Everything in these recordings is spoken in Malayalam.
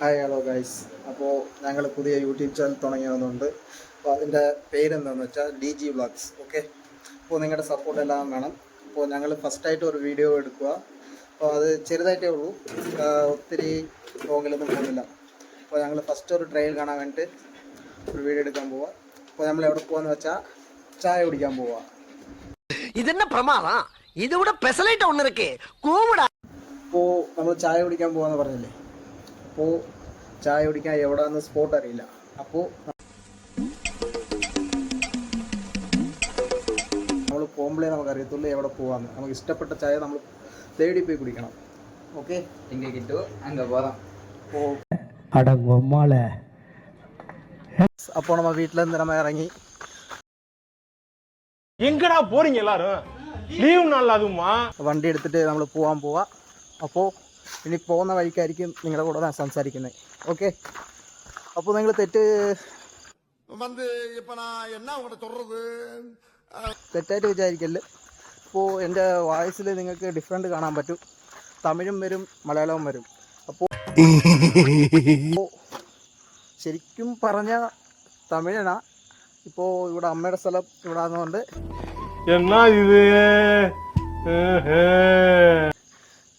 Hi hello guys. അപ്പോൾ ഞങ്ങൾ പുതിയ യൂട്യൂബ് ചാനൽ തുടങ്ങിയതുകൊണ്ട് അപ്പോൾ അതിൻ്റെ പേരെന്താണെന്ന് വെച്ചാൽ DG വ്ളോഗ്സ്. ഓക്കെ, അപ്പോൾ നിങ്ങളുടെ സപ്പോർട്ട് എല്ലാം വേണം. അപ്പോൾ ഞങ്ങൾ ഫസ്റ്റായിട്ട് ഒരു വീഡിയോ എടുക്കുക. അപ്പോൾ അത് ചെറുതായിട്ടേ ഉള്ളൂ, ഒത്തിരി ലോങ്ങിലൊന്നും പോകുന്നില്ല. അപ്പോൾ ഞങ്ങൾ ഫസ്റ്റ് ഒരു ട്രയൽ കാണാൻ വേണ്ടിയിട്ട് ഒരു വീഡിയോ എടുക്കാൻ പോവുക. അപ്പോൾ നമ്മൾ എവിടെ പോകാന്ന് വെച്ചാൽ ചായ കുടിക്കാൻ പോവുക. ഇതെന്നെ പ്രമാദാ, ഇതിവിടെ പെസലൈറ്റ് ഒന്നിരക്കേ കൂവിടാ. അപ്പോൾ നമ്മൾ ചായ കുടിക്കാൻ പോകാന്ന് പറഞ്ഞില്ലേ, അപ്പോൾ ചായ കുടിക്കാൻ എവിടെയാണെന്ന് സ്പോട്ട് അറിയില്ല. അപ്പോൾ നമ്മൾ പോകുമ്പോഴേ നമുക്ക് അറിയത്തുള്ളൂ എവിടെ പോകാമെന്ന്. നമുക്ക് ഇഷ്ടപ്പെട്ട ചായ നമ്മൾ തേടി പോയി കുടിക്കണം. ഓക്കെ, எங்கே கிட்டோ அங்கே போகிறோம். അപ്പോൾ നമ്മൾ വീട്ടിൽ നിന്ന് നമ്മൾ ഇറങ്ങി. எங்கடா போறீங்க எல்லாரும்? லீவ் நாள் அதுமா വണ്ടി എടുത്തിട്ട് നമ്മൾ പോകാൻ പോവാ. അപ്പോൾ ഇനി പോകുന്ന വഴിക്കായിരിക്കും നിങ്ങളുടെ കൂടെ ഞാൻ സംസാരിക്കുന്നത്. ഓക്കെ, അപ്പോൾ നിങ്ങൾ തെറ്റായിട്ട് വിചാരിക്കല്. അപ്പോൾ എൻ്റെ വോയിസിൽ നിങ്ങൾക്ക് ഡിഫറെൻ്റ് കാണാൻ പറ്റും. തമിഴും വരും, മലയാളവും വരും. അപ്പോൾ ശരിക്കും പറഞ്ഞ തമിഴനാ. ഇപ്പോൾ ഇവിടെ അമ്മയുടെ സ്ഥലം ഇവിടെ ആകുന്നതുകൊണ്ട് என்ன இது?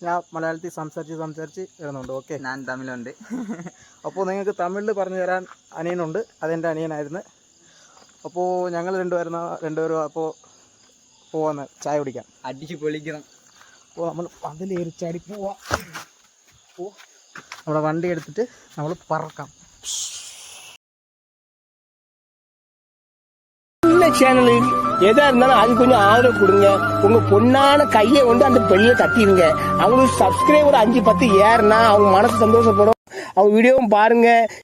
ഞാൻ മലയാളത്തിൽ സംസാരിച്ച് വരുന്നുണ്ട്. ഓക്കെ, நான் தமிழுண்டு. അപ്പോൾ നിങ്ങൾക്ക് തമിഴിൽ പറഞ്ഞു തരാൻ അനിയനുണ്ട്, അതെൻ്റെ അനിയനായിരുന്നു. അപ്പോൾ ഞങ്ങൾ രണ്ടുപേരും അപ്പോൾ പോവാന്ന് ചായ കുടിക്കാം. அடிச்சு பொழிக்கிறோம். അപ്പോൾ നമ്മൾ അതിലേറി ചാടി പോവാം. അപ്പോൾ നമ്മുടെ വണ്ടി എടുത്തിട്ട് നമ്മൾ പറക്കാം. சேனலு எதா இருந்தாலும் அது கொஞ்சம் ஆதரவு கொடுங்க. உங்க பொண்ணான கையை கொண்டு அந்த பெல்ல தட்டிடுங்க. அவங்களுக்கு சப்ஸ்கிரைபர் 5-10 ஏறுனா அவங்க மனசு சந்தோஷப்படும். அவங்க வீடியோவும் பாருங்க.